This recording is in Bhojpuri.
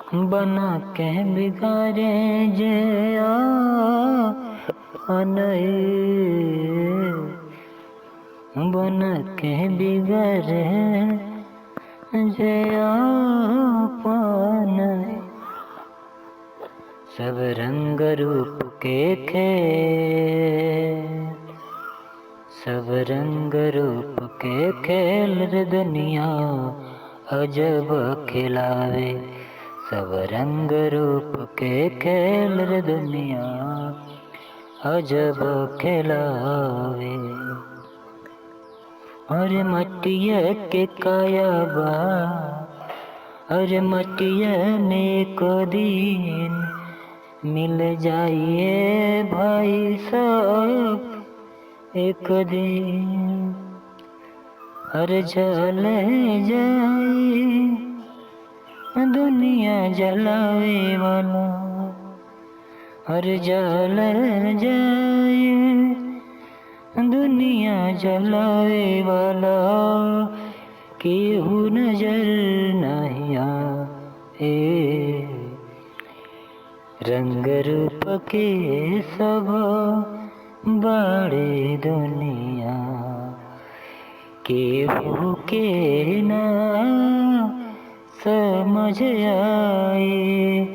बना के बिगाड़े जे अनए, बना के बिगाड़े जे अपने। सब रंग रूप के खेल, सब रंग रूप के खेल रे दुनिया अजब खिलावे। सब रंग रूप के खेल रे दुनिया अजब खिलावे। अरे मटिया के काया बा, अरे मटिया में को दिन मिल जाइए भाई सब एक दिन। अरे जल जाए दुनिया जलावे वाला, अरे जल जाए दुनिया जलावे वाला, केहू नजर नहीं आए। रंग रूप के सब बड़े दुनिया, केहू के ना समझ आए।